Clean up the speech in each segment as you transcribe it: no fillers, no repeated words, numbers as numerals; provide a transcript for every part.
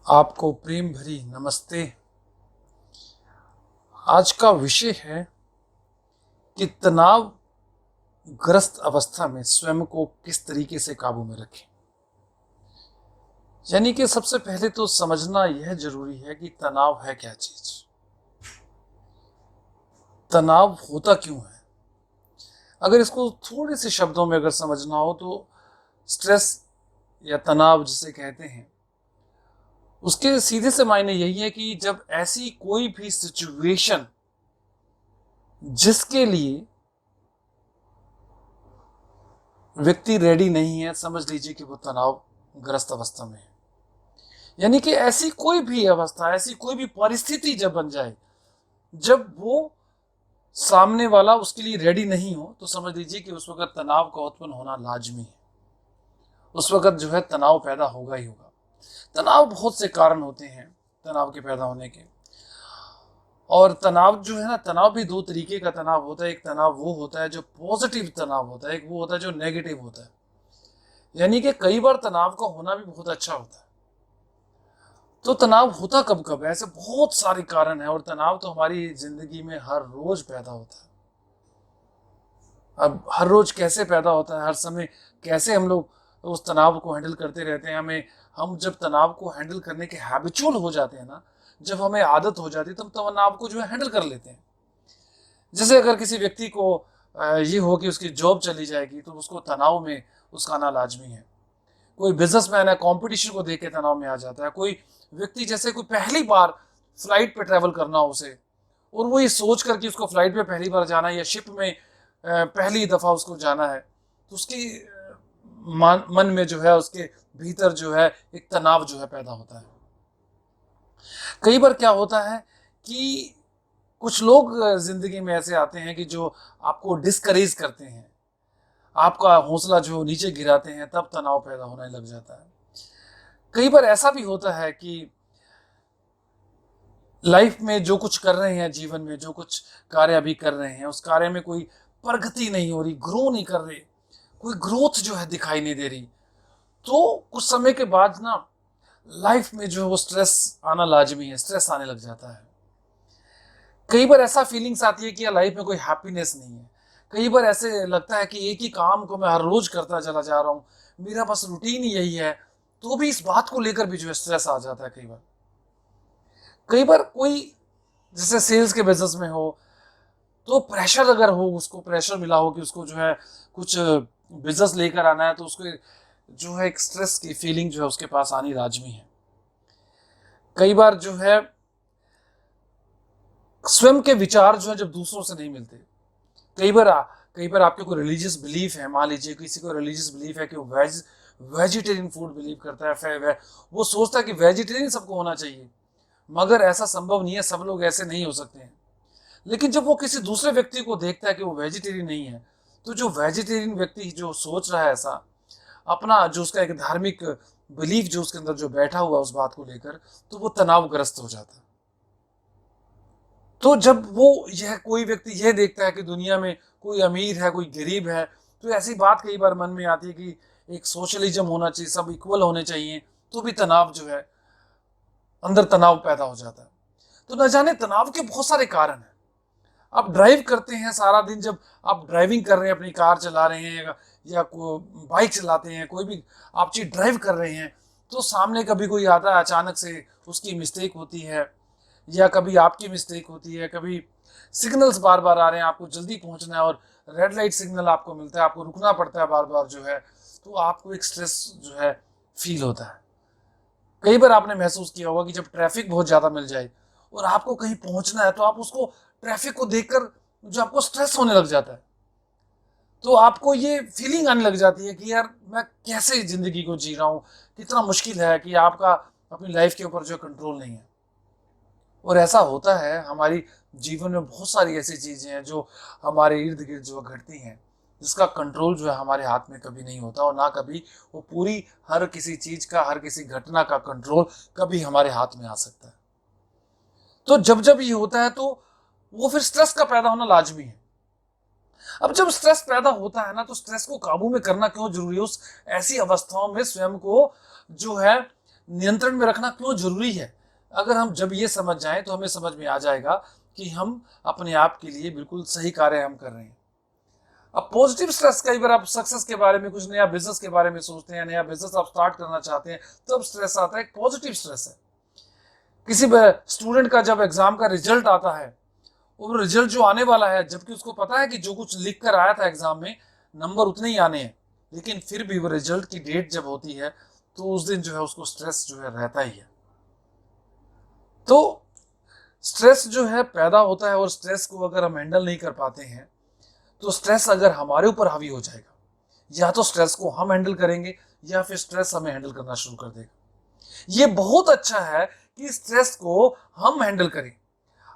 आपको प्रेम भरी नमस्ते। आज का विषय है कि तनाव ग्रस्त अवस्था में स्वयं को किस तरीके से काबू में रखें। यानी कि सबसे पहले तो समझना यह जरूरी है कि तनाव है क्या चीज, तनाव होता क्यों है। अगर इसको थोड़े से शब्दों में अगर समझना हो तो स्ट्रेस या तनाव जिसे कहते हैं, उसके सीधे से मायने यही है कि जब ऐसी कोई भी सिचुएशन जिसके लिए व्यक्ति रेडी नहीं है, समझ लीजिए कि वो तनाव ग्रस्त अवस्था में है। यानी कि ऐसी कोई भी अवस्था, ऐसी कोई भी परिस्थिति जब बन जाए, जब वो सामने वाला उसके लिए रेडी नहीं हो, तो समझ लीजिए कि उस वक्त तनाव का उत्पन्न होना लाजमी है। उस वक्त जो है तनाव पैदा होगा ही होगा। तनाव बहुत से कारण होते हैं तनाव के पैदा होने के। और तनाव जो है ना, तनाव भी दो तरीके का तनाव होता है। एक तनाव वो होता है जो पॉजिटिव तनाव होता है, एक वो होता है जो नेगेटिव होता है। यानी कि कई बार तनाव का होना भी बहुत अच्छा होता है। तो तनाव होता कब कब है, ऐसे बहुत सारे कारण हैं। और तनाव तो हमारी जिंदगी में हर रोज पैदा होता है। अब हर रोज कैसे पैदा होता है, हर समय कैसे हम लोग उस तनाव को हैंडल करते रहते हैं। हम जब तनाव को हैंडल करने के हैबिचुअल हो जाते हैं ना, जब हमें आदत हो जाती है, तब तनाव को जो है हैंडल कर लेते हैं। जैसे अगर किसी व्यक्ति को ये हो कि उसकी जॉब चली जाएगी, तो उसको तनाव में उसका आना लाजमी है। कोई बिजनेसमैन है, कंपटीशन को देख के तनाव में आ जाता है। कोई व्यक्ति जैसे कोई पहली बार फ्लाइट पे ट्रैवल करना हो उसे, और वो ये सोच कर कि उसको फ्लाइट पे पहली बार जाना है या शिप में पहली दफा उसको जाना है, तो उसकी मन में जो है, उसके भीतर जो है एक तनाव जो है पैदा होता है। कई बार क्या होता है कि कुछ लोग जिंदगी में ऐसे आते हैं कि जो आपको डिस्करेज करते हैं, आपका हौसला जो नीचे गिराते हैं, तब तनाव पैदा होने लग जाता है। कई बार ऐसा भी होता है कि लाइफ में जो कुछ कर रहे हैं, जीवन में जो कुछ कार्य अभी कर रहे हैं, उस कार्य में कोई प्रगति नहीं हो रही, ग्रो नहीं कर रहे, कोई ग्रोथ जो है दिखाई नहीं दे रही, तो कुछ समय के बाद ना लाइफ में जो है वो स्ट्रेस आना लाजमी है, स्ट्रेस आने लग जाता है। कई बार ऐसा फीलिंग्स आती है कि यार लाइफ में कोई हैप्पीनेस नहीं है। कई बार ऐसे लगता है कि एक ही काम को मैं हर रोज करता चला जा रहा हूँ, मेरा बस रूटीन ही यही है, तो भी इस बात को लेकर भी जो है स्ट्रेस आ जाता है। कई बार कोई जैसे सेल्स के बिजनेस में हो, तो प्रेशर अगर हो, उसको प्रेशर मिला हो कि उसको जो है कुछ बिजनेस लेकर आना है, तो उसको जो है एक स्ट्रेस की फीलिंग जो है उसके पास आनी लाजमी है। कई बार जो है स्वयं के विचार जो है जब दूसरों से नहीं मिलते, कई बार आपके कोई रिलीजियस बिलीफ है, मान लीजिए किसी को रिलीजियस बिलीफ है कि वो वेजिटेरियन फूड बिलीव करता है, वो सोचता है कि वेजिटेरियन सबको होना चाहिए, मगर ऐसा संभव नहीं है, सब लोग ऐसे नहीं हो सकते हैं। लेकिन जब वो किसी दूसरे व्यक्ति को देखता है कि वो वेजिटेरियन नहीं है, तो जो वेजिटेरियन व्यक्ति जो सोच रहा है ऐसा, अपना जो उसका एक धार्मिक बिलीफ जो उसके अंदर जो बैठा हुआ उस बात को लेकर, तो वो तनावग्रस्त हो जाता है। तो जब वो यह कोई व्यक्ति यह देखता है कि दुनिया में कोई अमीर है, कोई गरीब है, तो ऐसी बात कई बार मन में आती है कि एक सोशलिज्म होना चाहिए, सब इक्वल होने चाहिए, तो भी तनाव जो है, अंदर तनाव पैदा हो जाता है। तो न जाने तनाव के बहुत सारे कारण हैं। आप ड्राइव करते हैं सारा दिन, जब आप ड्राइविंग कर रहे हैं, अपनी कार चला रहे हैं या बाइक चलाते हैं, कोई भी आप चीज ड्राइव कर रहे हैं, तो सामने कभी कोई आता है, अचानक से उसकी मिस्टेक होती है, या कभी आपकी मिस्टेक होती है, कभी सिग्नल्स बार बार आ रहे हैं, आपको जल्दी पहुंचना है और रेड लाइट सिग्नल आपको मिलता है, आपको रुकना पड़ता है बार बार जो है, तो आपको एक स्ट्रेस जो है फील होता है। कई बार आपने महसूस किया होगा कि जब ट्रैफिक बहुत ज्यादा मिल जाए और आपको कहीं पहुंचना है, तो आप उसको ट्रैफिक को देखकर जो आपको स्ट्रेस होने लग जाता है, तो आपको ये फीलिंग आने लग जाती है कि यार मैं कैसे जिंदगी को जी रहा हूँ, कितना मुश्किल है, कि आपका अपनी लाइफ के ऊपर जो कंट्रोल नहीं है। और ऐसा होता है, हमारी जीवन में बहुत सारी ऐसी चीजें हैं जो हमारे इर्द गिर्द जो घटती हैं, जिसका कंट्रोल जो है हमारे हाथ में कभी नहीं होता, और ना कभी वो पूरी हर किसी चीज का, हर किसी घटना का कंट्रोल कभी हमारे हाथ में आ सकता है। तो जब जब ये होता है, तो वो फिर स्ट्रेस का पैदा होना लाजमी है। अब जब स्ट्रेस पैदा होता है ना, तो स्ट्रेस को काबू में करना क्यों जरूरी है। उस ऐसी अवस्थाओं में स्वयं को जो है नियंत्रण में रखना क्यों जरूरी है। अगर हम जब ये समझ जाएं तो हमें समझ में आ जाएगा कि हम अपने आप के लिए बिल्कुल सही कार्य हम कर रहे हैं। अब पॉजिटिव स्ट्रेस, कई बार आप सक्सेस के बारे में, कुछ नया बिजनेस के बारे में सोचते हैं, नया बिजनेस आप स्टार्ट करना चाहते हैं, तब स्ट्रेस आता है। एक पॉजिटिव स्ट्रेस है। किसी स्टूडेंट का जब एग्जाम का रिजल्ट आता है, वो रिजल्ट जो आने वाला है, जबकि उसको पता है कि जो कुछ लिख कर आया था एग्जाम में नंबर उतने ही आने हैं, लेकिन फिर भी वो रिजल्ट की डेट जब होती है तो उस दिन जो है उसको स्ट्रेस जो है रहता ही है। तो स्ट्रेस जो है पैदा होता है, और स्ट्रेस को अगर हम हैंडल नहीं कर पाते हैं तो स्ट्रेस अगर हमारे ऊपर हावी हो जाएगा, या तो स्ट्रेस को हम हैंडल करेंगे या फिर स्ट्रेस हमें हैंडल करना शुरू कर देगा। ये बहुत अच्छा है कि स्ट्रेस को हम हैंडल करें।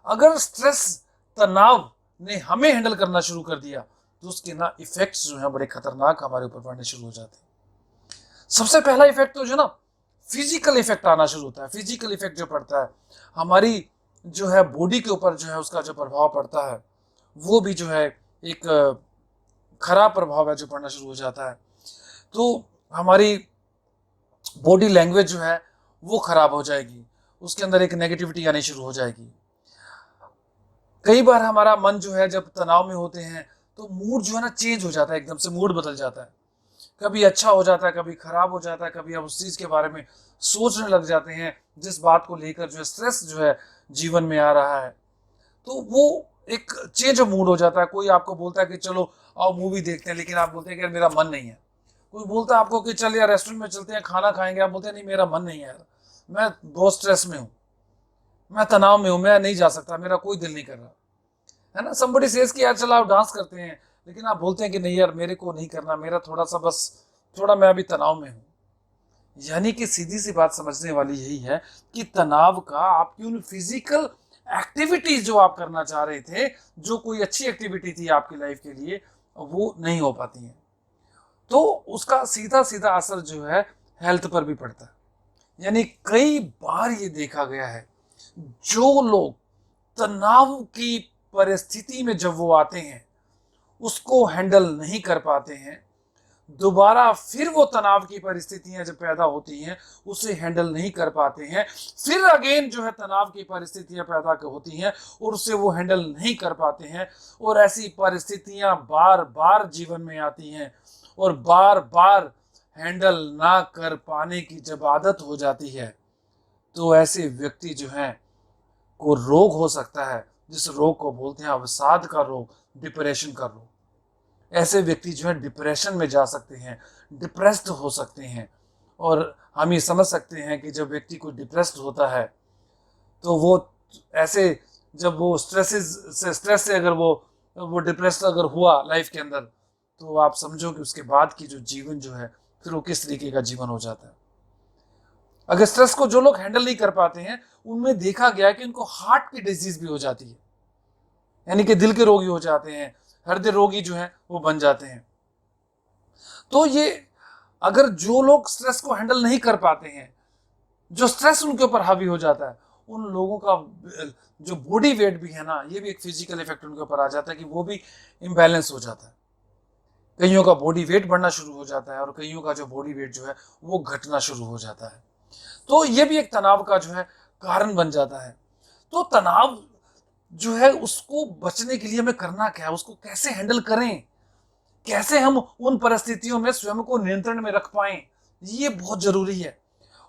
अगर स्ट्रेस, तनाव ने हमें हैंडल करना शुरू कर दिया तो उसके ना इफेक्ट्स जो है बड़े खतरनाक हमारे ऊपर पड़ने शुरू हो जाते हैं। सबसे पहला इफेक्ट तो जो ना फिजिकल इफेक्ट आना शुरू होता है। फिजिकल इफेक्ट जो पड़ता है हमारी जो है बॉडी के ऊपर, जो है उसका जो प्रभाव पड़ता है वो भी जो है एक खराब प्रभाव है जो पड़ना शुरू हो जाता है। तो हमारी बॉडी लैंग्वेज जो है वो खराब हो जाएगी, उसके अंदर एक नेगेटिविटी आनी शुरू हो जाएगी। कई बार हमारा मन जो है जब तनाव में होते हैं तो मूड जो है ना चेंज हो जाता है, एकदम से मूड बदल जाता है। कभी अच्छा हो जाता है, कभी खराब हो जाता है, कभी आप उस चीज के बारे में सोचने लग जाते हैं जिस बात को लेकर जो है स्ट्रेस जो है जीवन में आ रहा है, तो वो एक चेंज ऑफ मूड हो जाता है। कोई आपको बोलता है कि चलो आओ मूवी देखते हैं, लेकिन आप बोलते हैं कि यार मेरा मन नहीं है। कोई बोलता है आपको कि चल यार रेस्टोरेंट में चलते हैं खाना खाएंगे, आप बोलते हैं नहीं मेरा मन नहीं है यार, मैं बहुत स्ट्रेस में हूँ, मैं तनाव में हूँ, मैं नहीं जा सकता, मेरा कोई दिल नहीं कर रहा है ना। somebody says कि यार चलो आप डांस करते हैं, लेकिन आप बोलते हैं कि नहीं यार मेरे को नहीं करना, मेरा थोड़ा सा बस थोड़ा मैं अभी तनाव में हूँ। यानी कि सीधी सी बात समझने वाली यही है कि तनाव का आपकी उन फिजिकल एक्टिविटीज जो आप करना चाह रहे थे, जो कोई अच्छी एक्टिविटी थी आपकी लाइफ के लिए, वो नहीं हो पाती है। तो उसका सीधा सीधा असर जो है हेल्थ पर भी पड़ता है। यानी कई बार ये देखा गया है, जो लोग तनाव की परिस्थिति में जब वो आते हैं उसको हैंडल नहीं कर पाते हैं, दोबारा फिर वो तनाव की परिस्थितियां जब पैदा होती हैं उसे हैंडल नहीं कर पाते हैं, फिर अगेन जो है तनाव की परिस्थितियां पैदा होती हैं और उसे वो हैंडल नहीं कर पाते हैं, और ऐसी परिस्थितियां बार बार जीवन में आती हैं, और बार बार हैंडल ना कर पाने की जब आदत हो जाती है तो ऐसे व्यक्ति जो हैं को रोग हो सकता है, जिस रोग को बोलते हैं अवसाद का रोग, डिप्रेशन का रोग। ऐसे व्यक्ति जो है डिप्रेशन में जा सकते हैं, डिप्रेस्ड हो सकते हैं। और हम ये समझ सकते हैं कि जब व्यक्ति को डिप्रेस्ड होता है तो वो ऐसे, जब वो स्ट्रेस से अगर वो डिप्रेस्ड अगर हुआ लाइफ के अंदर, तो आप समझो कि उसके बाद की जो जीवन जो है फिर वो किस तरीके का जीवन हो जाता है। अगर स्ट्रेस को जो लोग हैंडल नहीं कर पाते हैं उनमें देखा गया कि उनको हार्ट की डिजीज भी हो जाती है, यानी कि दिल के रोगी हो जाते हैं, हृदय रोगी जो है वो बन जाते हैं। तो ये अगर जो लोग स्ट्रेस को हैंडल नहीं कर पाते हैं, जो स्ट्रेस उनके ऊपर हावी हो जाता है, उन लोगों का जो बॉडी वेट भी है ना, ये भी एक फिजिकल इफेक्ट उनके ऊपर आ जाता है कि वो भी इम्बैलेंस हो जाता है। कईयों का बॉडी वेट बढ़ना शुरू हो जाता है और कईयों का जो बॉडी वेट जो है वो घटना शुरू हो जाता है। तो ये भी एक तनाव का जो है कारण बन जाता है। तो तनाव जो है उसको बचने के लिए हमें करना क्या है, उसको कैसे हैंडल करें, कैसे हम उन परिस्थितियों में स्वयं को नियंत्रण में रख पाएं, ये बहुत जरूरी है।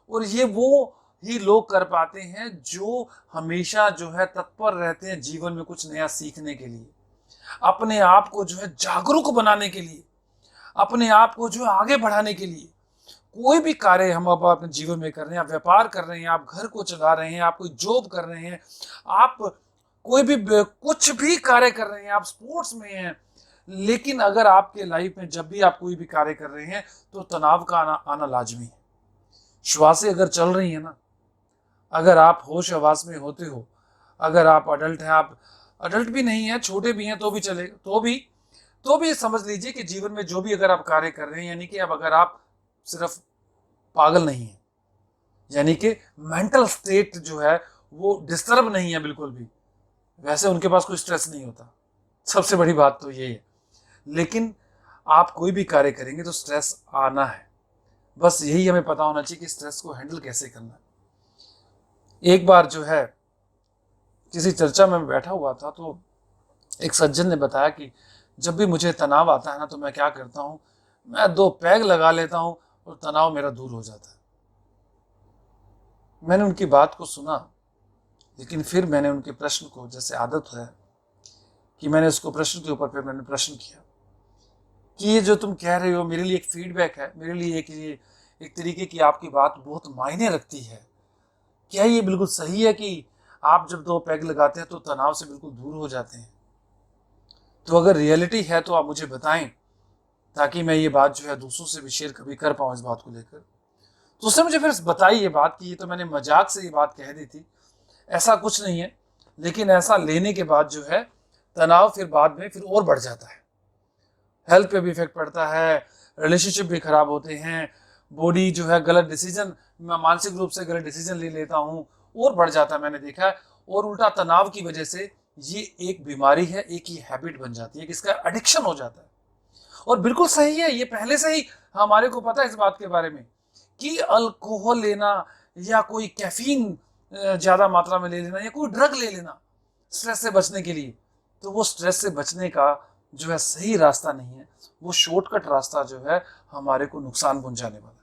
और ये वो ही लोग कर पाते हैं जो हमेशा जो है तत्पर रहते हैं जीवन में कुछ नया सीखने के लिए, अपने आप को जो है जागरूक बनाने के लिए, अपने आप को जो है आगे बढ़ाने के लिए। कोई भी कार्य हम अब अपने जीवन में कर रहे हैं, आप व्यापार कर रहे हैं, आप घर को चला रहे हैं, आप कोई जॉब कर रहे हैं, आप कोई भी कुछ भी कार्य कर रहे हैं, आप स्पोर्ट्स में हैं, लेकिन अगर आपके लाइफ में जब भी आप कोई भी कार्य कर रहे हैं तो तनाव का आना लाजमी है। श्वासें अगर चल रही है ना, अगर आप होश आवास में होते हो, अगर आप अडल्ट हैं, आप अडल्ट भी नहीं है, छोटे भी हैं तो भी चलेगा, तो भी समझ लीजिए कि जीवन में जो भी अगर आप कार्य कर रहे हैं, यानी कि अब अगर आप सिर्फ पागल नहीं है, यानी कि मेंटल स्टेट जो है वो डिस्टर्ब नहीं है बिल्कुल भी, वैसे उनके पास कोई स्ट्रेस नहीं होता। सबसे बड़ी बात तो ये है। लेकिन आप कोई भी कार्य करेंगे तो स्ट्रेस आना है, बस यही हमें पता होना चाहिए कि स्ट्रेस को हैंडल कैसे करना है। एक बार जो है किसी चर्चा में बैठा हुआ था, तो एक सज्जन ने बताया कि जब भी मुझे तनाव आता है ना, तो मैं क्या करता हूँ, मैं 2 पैग लगा लेता हूँ और तनाव मेरा दूर हो जाता है। मैंने उनकी बात को सुना, लेकिन फिर मैंने उनके प्रश्न को, जैसे आदत है कि मैंने उसको प्रश्न के ऊपर फिर मैंने प्रश्न किया कि ये जो तुम कह रहे हो मेरे लिए एक फीडबैक है, मेरे लिए एक तरीके की आपकी बात बहुत मायने रखती है। क्या ये बिल्कुल सही है कि आप जब 2 पैग लगाते हैं तो तनाव से बिल्कुल दूर हो जाते हैं? तो अगर रियलिटी है तो आप मुझे बताएं, ताकि मैं ये बात जो है दूसरों से भी शेयर कभी कर पाऊँ इस बात को लेकर। तो उसने मुझे फिर बताई ये बात कि ये तो मैंने मजाक से ये बात कह दी थी, ऐसा कुछ नहीं है, लेकिन ऐसा लेने के बाद जो है तनाव फिर बाद में फिर और बढ़ जाता है, हेल्थ पे भी इफेक्ट पड़ता है, रिलेशनशिप भी खराब होते हैं, बॉडी जो है गलत डिसीजन, मैं मानसिक रूप से गलत डिसीजन ले लेता हूँ और बढ़ जाता है, मैंने देखा है। और उल्टा तनाव की वजह से ये एक बीमारी है, एक ही हैबिट बन जाती है कि इसका एडिक्शन हो जाता है। और बिल्कुल सही है, ये पहले से ही हमारे को पता है इस बात के बारे में कि अल्कोहल लेना या कोई कैफीन ज्यादा मात्रा में ले लेना या कोई ड्रग ले लेना स्ट्रेस से बचने के लिए, तो वो स्ट्रेस से बचने का जो है सही रास्ता नहीं है, वो शॉर्टकट रास्ता जो है हमारे को नुकसान पहुंचाने वाला है।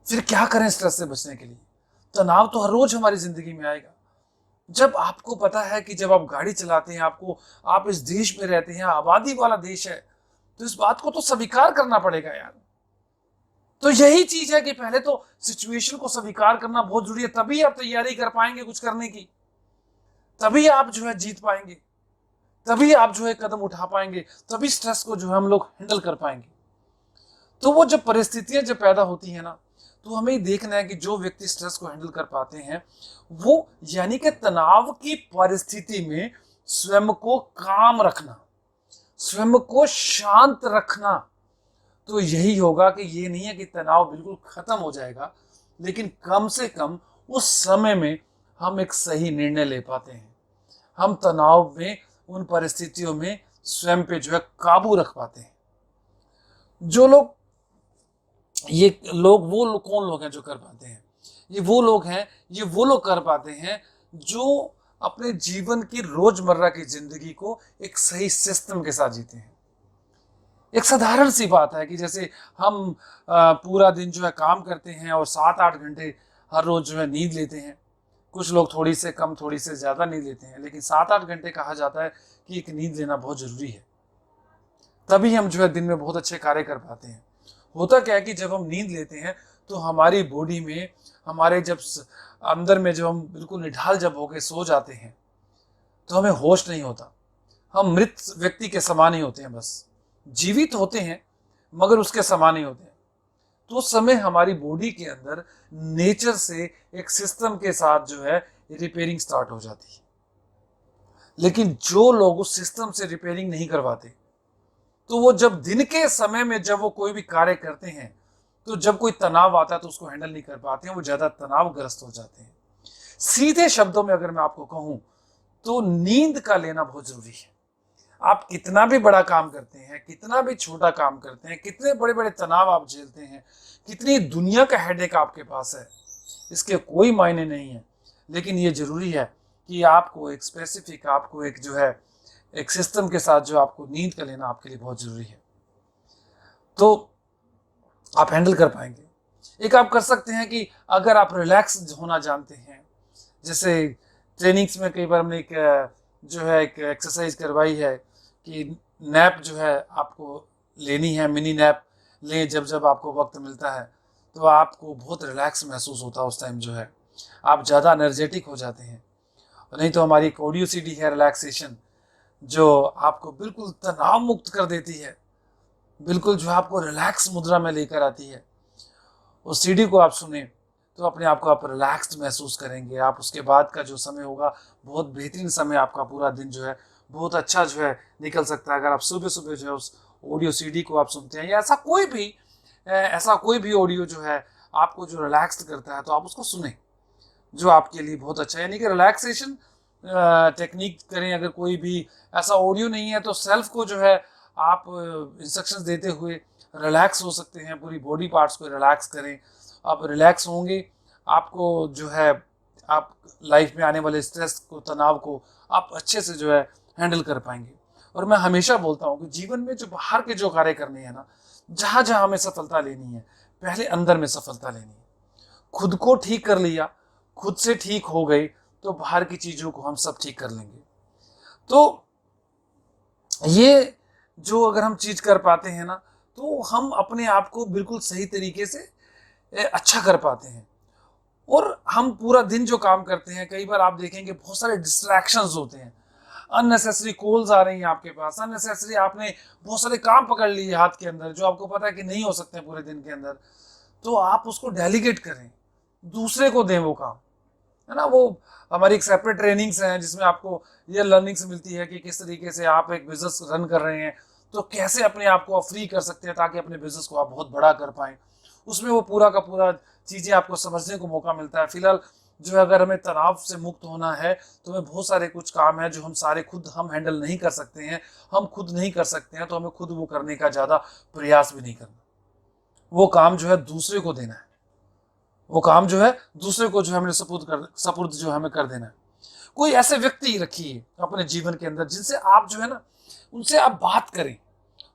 फिर क्या करें स्ट्रेस से बचने के लिए? तनाव तो हर रोज हमारी जिंदगी में आएगा। जब आपको पता है कि जब आप गाड़ी चलाते हैं, आप इस देश में रहते हैं, आबादी वाला देश है, तो इस बात को तो स्वीकार करना पड़ेगा यार। तो यही चीज है कि पहले तो सिचुएशन को स्वीकार करना बहुत जरूरी है, तभी आप तैयारी कर पाएंगे कुछ करने की, तभी आप जो है जीत पाएंगे, तभी आप जो है कदम उठा पाएंगे, तभी स्ट्रेस को जो है हम लोग हैंडल कर पाएंगे। तो वो जब परिस्थितियां जब पैदा होती है ना, तो हमें देखना है कि जो व्यक्ति स्ट्रेस को हैंडल कर पाते हैं, वो यानी कि तनाव की परिस्थिति में स्वयं को काम रखना, स्वयं को शांत रखना, तो यही होगा कि ये नहीं है कि तनाव बिल्कुल खत्म हो जाएगा, लेकिन कम से कम उस समय में हम एक सही निर्णय ले पाते हैं, हम तनाव में उन परिस्थितियों में स्वयं पे जो है काबू रख पाते हैं। जो लोग कौन लोग हैं जो कर पाते हैं? ये वो लोग कर पाते हैं जो अपने जीवन की रोजमर्रा की जिंदगी को एक सही सिस्टम के साथ जीते हैं। एक साधारण सी बात है कि जैसे हम पूरा दिन जो है काम करते हैं और 7-8 घंटे हर रोज जो है नींद लेते हैं। कुछ लोग थोड़ी से कम थोड़ी से ज्यादा नींद लेते हैं, लेकिन 7-8 घंटे कहा जाता है कि एक नींद लेना बहुत जरूरी है, तभी हम जो है दिन में बहुत अच्छे कार्य कर पाते हैं। होता क्या है कि जब हम नींद लेते हैं तो हमारी बॉडी में, हमारे जब अंदर में, जब हम बिल्कुल निढाल जब होके सो जाते हैं, तो हमें होश नहीं होता, हम मृत व्यक्ति के समान ही होते हैं, बस जीवित होते हैं मगर उसके समान ही होते हैं। तो उस समय हमारी बॉडी के अंदर नेचर से एक सिस्टम के साथ जो है रिपेयरिंग स्टार्ट हो जाती है। लेकिन जो लोग उस सिस्टम से रिपेयरिंग नहीं करवाते, तो वो जब दिन के समय में जब वो कोई भी कार्य करते हैं, तो जब कोई तनाव आता है तो उसको हैंडल नहीं कर पाते हैं, वो ज्यादा तनावग्रस्त हो जाते हैं। सीधे शब्दों में अगर मैं आपको कहूं तो नींद का लेना बहुत जरूरी है। आप कितना भी बड़ा काम करते हैं, कितना भी छोटा काम करते हैं, कितने बड़े बड़े तनाव आप झेलते हैं, कितनी दुनिया का हेडेक आपके पास है, इसके कोई मायने नहीं है, लेकिन ये जरूरी है कि आपको एक स्पेसिफिक, आपको एक जो है एक सिस्टम के साथ जो आपको नींद का लेना आपके लिए बहुत जरूरी है, तो आप हैंडल कर पाएंगे। एक आप कर सकते हैं कि अगर आप रिलैक्स होना जानते हैं, जैसे ट्रेनिंग्स में कई बार हमने एक जो है एक एक्सरसाइज करवाई है कि नैप जो है आपको लेनी है, मिनी नैप लें जब जब आपको वक्त मिलता है, तो आपको बहुत रिलैक्स महसूस होता है, उस टाइम जो है आप ज़्यादा एनर्जेटिक हो जाते हैं। नहीं तो हमारी एक ऑडियो सीडी है रिलैक्सेशन, जो आपको बिल्कुल तनाव मुक्त कर देती है, बिल्कुल जो आपको रिलैक्स मुद्रा में लेकर आती है। उस सीडी को आप सुने तो अपने आप को आप रिलैक्स्ड महसूस करेंगे। आप उसके बाद का जो समय होगा बहुत बेहतरीन समय, आपका पूरा दिन जो है बहुत अच्छा जो है निकल सकता है। अगर आप सुबह सुबह जो है उस ऑडियो सीडी को आप सुनते हैं, या ऐसा कोई भी ऑडियो जो है आपको जो रिलैक्स्ड करता है, तो आप उसको सुने, जो आपके लिए बहुत अच्छा है। यानी कि रिलैक्सेशन टेक्निक करें। अगर कोई भी ऐसा ऑडियो नहीं है तो सेल्फ को जो है आप इंस्ट्रक्शंस देते हुए रिलैक्स हो सकते हैं, पूरी बॉडी पार्ट्स को रिलैक्स करें। आप रिलैक्स होंगे, आपको जो है आप लाइफ में आने वाले स्ट्रेस को, तनाव को आप अच्छे से जो है हैंडल कर पाएंगे। और मैं हमेशा बोलता हूँ कि जीवन में जो बाहर के जो कार्य करने हैं ना, जहाँ जहाँ हमें सफलता लेनी है, पहले अंदर में सफलता लेनी है। खुद को ठीक कर लिया, खुद से ठीक हो गए, तो बाहर की चीज़ों को हम सब ठीक कर लेंगे। तो ये जो अगर हम चीज़ कर पाते हैं ना, तो हम अपने आप को बिल्कुल सही तरीके से अच्छा कर पाते हैं। और हम पूरा दिन जो काम करते हैं, कई बार आप देखेंगे बहुत सारे डिस्ट्रैक्शंस होते हैं, अननेसेसरी कॉल्स आ रही हैं आपके पास, अननेसेसरी आपने बहुत सारे काम पकड़ लिए हाथ के अंदर जो आपको पता है कि नहीं हो सकते हैं पूरे दिन के अंदर। तो आप उसको डेलीगेट करें, दूसरे को दें वो काम, है ना। वो हमारी एक सेपरेट ट्रेनिंग्स हैं जिसमें आपको ये लर्निंग्स मिलती है कि किस तरीके से आप एक बिजनेस रन कर रहे हैं, तो कैसे अपने आप को फ्री कर सकते हैं ताकि अपने बिजनेस को आप बहुत बड़ा कर पाएं। उसमें वो पूरा का पूरा चीज़ें आपको समझने को मौका मिलता है। फिलहाल जो है, अगर हमें तनाव से मुक्त होना है तो हमें बहुत सारे कुछ काम है जो हम सारे खुद हम हैंडल नहीं कर सकते हैं, हम खुद नहीं कर सकते हैं, तो हमें खुद वो करने का ज़्यादा प्रयास भी नहीं करना। वो काम जो है दूसरे को देना है, वो काम जो है दूसरे को जो है हमें सपुर्द जो हमें कर देना है। कोई ऐसे व्यक्ति रखिए अपने जीवन के अंदर जिनसे आप जो है ना, उनसे आप बात करें,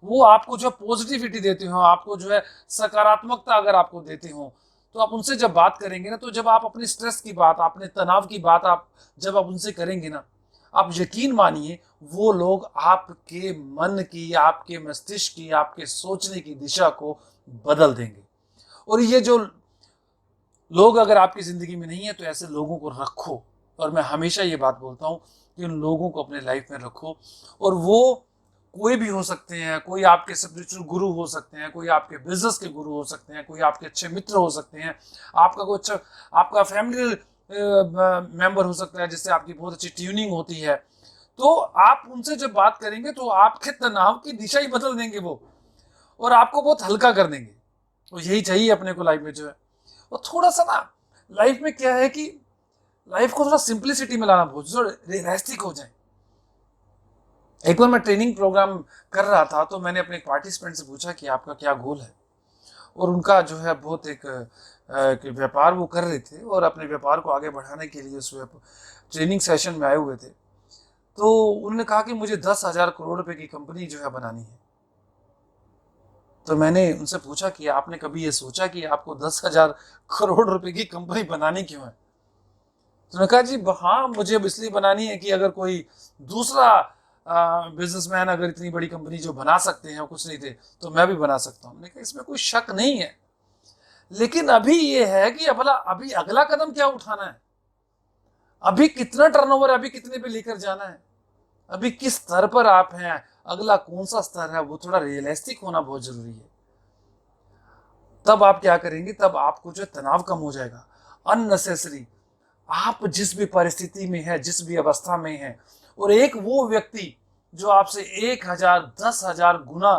वो आपको जो पॉजिटिविटी देते हो, आपको जो है सकारात्मकता अगर आपको देते हो, तो आप उनसे जब बात करेंगे ना, तो जब आप अपने स्ट्रेस की बात, अपने तनाव की बात आप जब आप उनसे करेंगे ना, आप यकीन मानिए वो लोग आपके मन की, आपके मस्तिष्क की, आपके सोचने की दिशा को बदल देंगे। और ये जो लोग अगर आपकी जिंदगी में नहीं है, तो ऐसे लोगों को रखो। और मैं हमेशा ये बात बोलता हूँ कि उन लोगों को अपने लाइफ में रखो। और वो कोई भी हो सकते हैं, कोई आपके स्पिरिचुअल गुरु हो सकते हैं, कोई आपके बिजनेस के गुरु हो सकते हैं, कोई आपके अच्छे मित्र हो सकते हैं, आपका कोई अच्छा आपका फैमिली मेंबर हो सकता है जिससे आपकी बहुत अच्छी ट्यूनिंग होती है। तो आप उनसे जब बात करेंगे तो आपके तनाव की दिशा ही बदल देंगे वो, और आपको बहुत हल्का कर देंगे। तो यही चाहिए अपने को लाइफ में जो है। और थोड़ा सा ना लाइफ में क्या है कि लाइफ को थोड़ा सिंप्लिसिटी में लाना, बहुत रियलिस्टिक हो जाए। एक बार मैं ट्रेनिंग प्रोग्राम कर रहा था, तो मैंने अपने पार्टिसिपेंट से पूछा कि आपका क्या गोल है। और उनका जो है बहुत एक व्यापार वो कर रहे थे और अपने व्यापार को आगे बढ़ाने के लिए उस ट्रेनिंग सेशन में आए हुए थे। तो उन्होंने कहा कि मुझे 10,000 करोड़ रुपए की कंपनी जो है बनानी है। तो मैंने उनसे पूछा कि आपने कभी ये सोचा कि आपको 10,000 करोड़ रुपए की कंपनी बनानी क्यों है? तो उन्होंने कहा जी हाँ, मुझे अब इसलिए बनानी है कि अगर कोई दूसरा बिजनेसमैन अगर इतनी बड़ी कंपनी जो बना सकते हैं, कुछ नहीं थे, तो मैं भी बना सकता हूँ। मैंने कहा इसमें कोई शक नहीं है, लेकिन अभी ये है कि अभी अगला कदम क्या उठाना है, अभी कितना टर्नओवर है, अभी कितने पे लेकर जाना है, अभी किस स्तर पर आप हैं, अगला कौन सा स्तर है, वो थोड़ा रियलिस्टिक होना बहुत जरूरी है। तब आप क्या करेंगे, तब आपको जो तनाव कम हो जाएगा। अननेसेसरी आप जिस भी परिस्थिति में है, जिस भी अवस्था में है, और एक वो व्यक्ति जो आपसे 1,000 10,000 गुना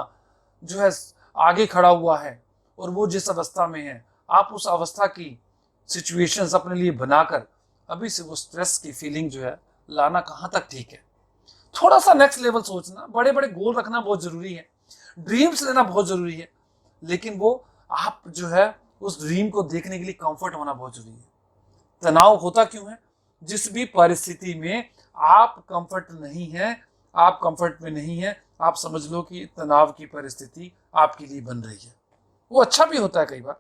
जो है आगे खड़ा हुआ है, और वो जिस अवस्था में है, आप उस अवस्था की सिचुएशंस अपने लिए बनाकर अभी से वो स्ट्रेस की फीलिंग जो है लाना कहाँ तक ठीक है। थोड़ा सा नेक्स्ट लेवल सोचना, बड़े बड़े गोल रखना बहुत जरूरी है, ड्रीम्स लेना बहुत जरूरी है, लेकिन वो आप जो है उस ड्रीम को देखने के लिए कंफर्ट होना बहुत जरूरी है। तनाव होता क्यों है? जिस भी परिस्थिति में आप कंफर्ट नहीं है, आप कंफर्ट में नहीं है, आप समझ लो कि तनाव की परिस्थिति आपके लिए बन रही है। वो अच्छा भी होता है कई बार,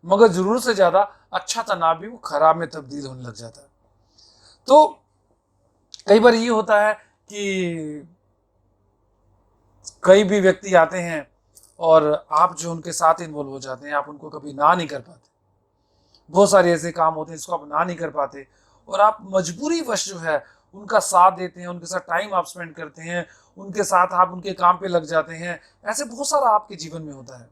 मगर जरूरत से ज्यादा अच्छा तनाव भी वो खराब में तब्दील होने लग जाता है। तो कई बार ये होता है कि कई भी व्यक्ति आते हैं और आप जो उनके साथ इन्वॉल्व हो जाते हैं, आप उनको कभी ना नहीं कर पाते। बहुत सारे ऐसे काम होते हैं जिसको आप ना नहीं कर पाते, और आप मजबूरी वश जो है उनका साथ देते हैं, उनके साथ टाइम आप स्पेंड करते हैं, उनके साथ आप उनके काम पे लग जाते हैं। ऐसे बहुत सारा आपके जीवन में होता है।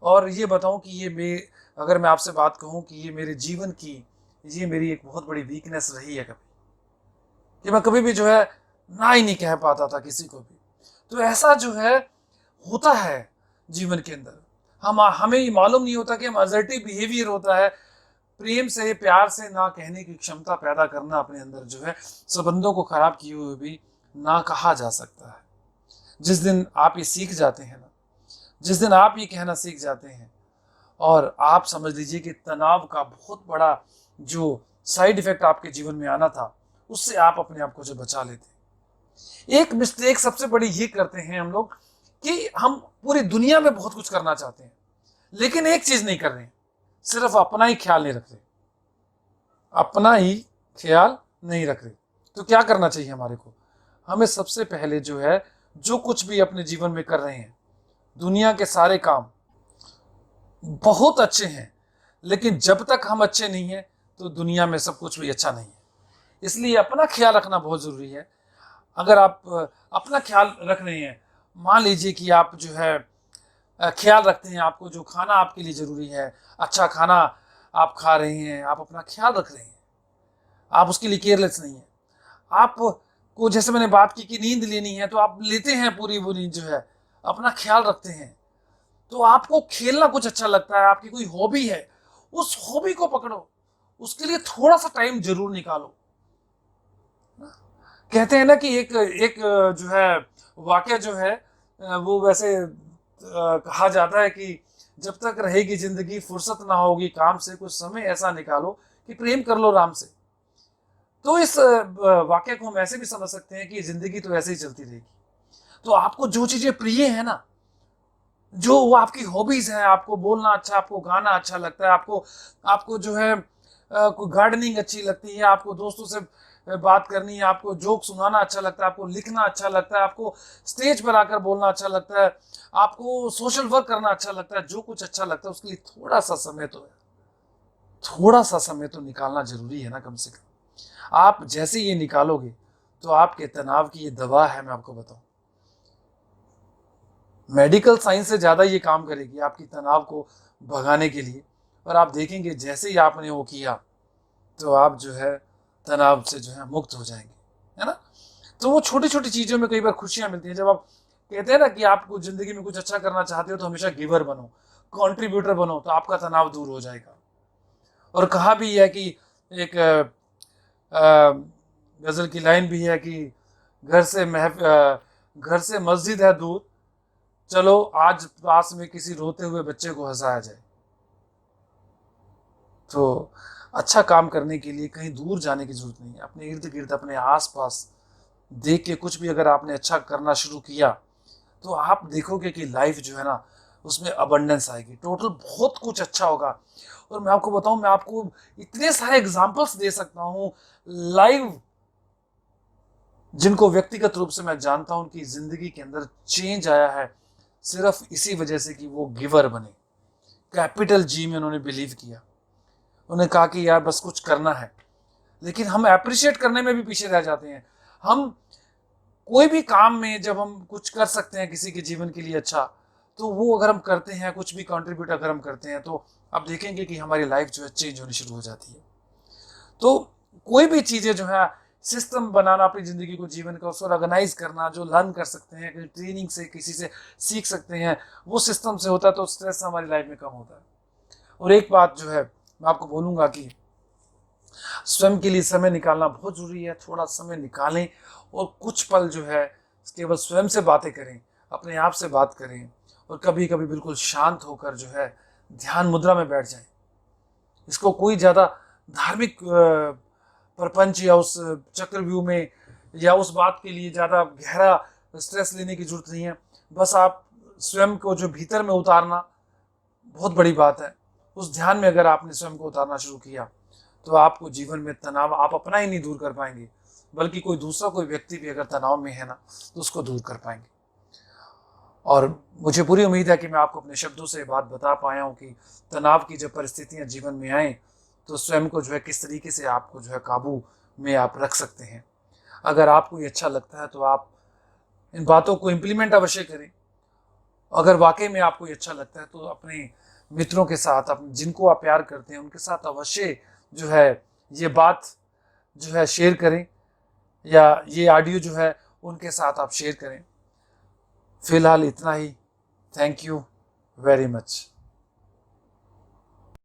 और ये बताऊं कि अगर मैं आपसे बात कहूं कि ये मेरे जीवन की, ये मेरी एक बहुत बड़ी वीकनेस रही है कभी, कि मैं कभी भी जो है ना ही नहीं कह पाता था किसी को भी। तो ऐसा जो है होता है जीवन के अंदर, हमें ये मालूम नहीं होता कि हम असर्टिव बिहेवियर होता है, प्रेम से, प्यार से ना कहने की क्षमता पैदा करना अपने अंदर जो है, संबंधों को खराब किए हुए भी ना कहा जा सकता है। जिस दिन आप ये सीख जाते हैं ना, जिस दिन आप ये कहना सीख जाते हैं, और आप समझ लीजिए कि तनाव का बहुत बड़ा जो साइड इफेक्ट आपके जीवन में आना था, उससे आप अपने आप को जो बचा लेते हैं। एक मिस्टेक सबसे बड़ी ये करते हैं हम लोग कि हम पूरी दुनिया में बहुत कुछ करना चाहते हैं, लेकिन एक चीज नहीं कर रहे हैं, सिर्फ अपना ही ख्याल नहीं रख रहे, अपना ही ख्याल नहीं रख रहे। तो क्या करना चाहिए हमारे को? हमें सबसे पहले जो है, जो कुछ भी अपने जीवन में कर रहे हैं, दुनिया के सारे काम बहुत अच्छे हैं, लेकिन जब तक हम अच्छे नहीं हैं तो दुनिया में सब कुछ भी अच्छा नहीं है। इसलिए अपना ख्याल रखना बहुत ज़रूरी है। अगर आप अपना ख्याल रख रहे हैं, मान लीजिए कि आप जो है ख्याल रखते हैं, आपको जो खाना आपके लिए ज़रूरी है, अच्छा खाना आप खा रहे हैं, आप अपना ख्याल रख रहे हैं, आप उसके लिए केयरलेस नहीं है। आपको जैसे मैंने बात की कि नींद लेनी है, तो आप लेते हैं पूरी वो नींद जो है, अपना ख्याल रखते हैं। तो आपको खेलना कुछ अच्छा लगता है, आपकी कोई हॉबी है, उस हॉबी को पकड़ो, उसके लिए थोड़ा सा टाइम जरूर निकालो। कहते हैं ना कि एक एक जो है वाक्य जो है वो वैसे कहा जाता है कि जब तक रहेगी जिंदगी फुर्सत ना होगी काम से, कुछ समय ऐसा निकालो कि प्रेम कर लो राम से। तो इस वाक्य को हम ऐसे भी समझ सकते हैं कि जिंदगी तो ऐसे ही चलती रहेगी। तो आपको जो चीजें प्रिय है ना, जो वो आपकी हॉबीज है, आपको बोलना अच्छा, आपको गाना अच्छा लगता है, आपको आपको जो है कोई गार्डनिंग अच्छी लगती है, आपको दोस्तों से बात करनी है, आपको जोक सुनाना अच्छा लगता है, आपको लिखना अच्छा लगता है, आपको स्टेज पर आकर बोलना अच्छा लगता है, आपको सोशल वर्क करना अच्छा लगता है, जो कुछ अच्छा लगता है उसके लिए थोड़ा सा समय तो है, थोड़ा सा समय तो निकालना जरूरी है ना कम से कम। आप जैसे ये निकालोगे तो आपके तनाव की ये दवा है, मैं आपको बताऊं, मेडिकल साइंस से ज्यादा ये काम करेगी आपकी तनाव को भगाने के लिए। और आप देखेंगे जैसे ही आपने वो किया तो आप जो है तनाव से जो है मुक्त हो जाएंगे, है ना। तो वो छोटी छोटी चीजों में कई बार खुशियां मिलती हैं। जब आप कहते हैं ना कि आपको जिंदगी में कुछ अच्छा करना चाहते हो तो हमेशा गिवर बनो, कॉन्ट्रीब्यूटर बनो, तो आपका तनाव दूर हो जाएगा। और कहा भी है कि एक गजल की लाइन भी है कि घर से मस्जिद है दूर, चलो आज पास में किसी रोते हुए बच्चे को हंसाया जाए। तो अच्छा काम करने के लिए कहीं दूर जाने की जरूरत नहीं है, अपने इर्द गिर्द अपने आसपास देख के कुछ भी अगर आपने अच्छा करना शुरू किया तो आप देखोगे कि लाइफ जो है ना उसमें अबंडेंस आएगी, टोटल बहुत कुछ अच्छा होगा। और मैं आपको बताऊं, मैं आपको इतने सारे एग्जांपल्स दे सकता हूं लाइव, जिनको व्यक्तिगत रूप से मैं जानता हूं, उनकी जिंदगी के अंदर चेंज आया है सिर्फ इसी वजह से कि वो गिवर बने, कैपिटल जी में उन्होंने बिलीव किया। उन्होंने कहा कि यार बस कुछ करना है। लेकिन हम अप्रिशिएट करने में भी पीछे रह जाते हैं। हम कोई भी काम में जब हम कुछ कर सकते हैं किसी के जीवन के लिए अच्छा, तो वो अगर हम करते हैं, कुछ भी कंट्रीब्यूट अगर हम करते हैं, तो आप देखेंगे कि हमारी लाइफ जो है चेंज होनी शुरू हो जाती है। तो कोई भी चीजें जो है, सिस्टम बनाना अपनी जिंदगी को, जीवन को उसको ऑर्गेनाइज करना, जो लर्न कर सकते हैं ट्रेनिंग से, किसी से सीख सकते हैं, वो सिस्टम से होता है तो स्ट्रेस हमारी लाइफ में कम होता है। और एक बात जो है मैं आपको बोलूंगा कि स्वयं के लिए समय निकालना बहुत जरूरी है। थोड़ा समय निकालें और कुछ पल जो है केवल स्वयं से बातें करें, अपने आप से बात करें, और कभी कभी बिल्कुल शांत होकर जो है ध्यान मुद्रा में बैठ जाएं। इसको कोई ज्यादा धार्मिक प्रपंच या उस चक्रव्यूह में या उस बात के लिए ज्यादा गहरा स्ट्रेस लेने की जरूरत नहीं है। बस आप स्वयं को जो भीतर में उतारना बहुत बड़ी बात है। उस ध्यान में अगर आपने स्वयं को उतारना शुरू किया तो आपको जीवन में तनाव आप अपना ही नहीं दूर कर पाएंगे, बल्कि कोई दूसरा कोई व्यक्ति भी अगर तनाव में है ना तो उसको दूर कर पाएंगे। और मुझे पूरी उम्मीद है कि मैं आपको अपने शब्दों से बात बता पाया हूँ कि तनाव की जब परिस्थितियां जीवन में आए तो स्वयं को जो है किस तरीके से आपको जो है काबू में आप रख सकते हैं। अगर आपको ये अच्छा लगता है तो आप इन बातों को इम्प्लीमेंट अवश्य करें। अगर वाकई में आपको ये अच्छा लगता है तो अपने मित्रों के साथ, अपने जिनको आप प्यार करते हैं उनके साथ अवश्य जो है ये बात जो है शेयर करें, या ये ऑडियो जो है उनके साथ आप शेयर करें। फिलहाल इतना ही। Thank you very much.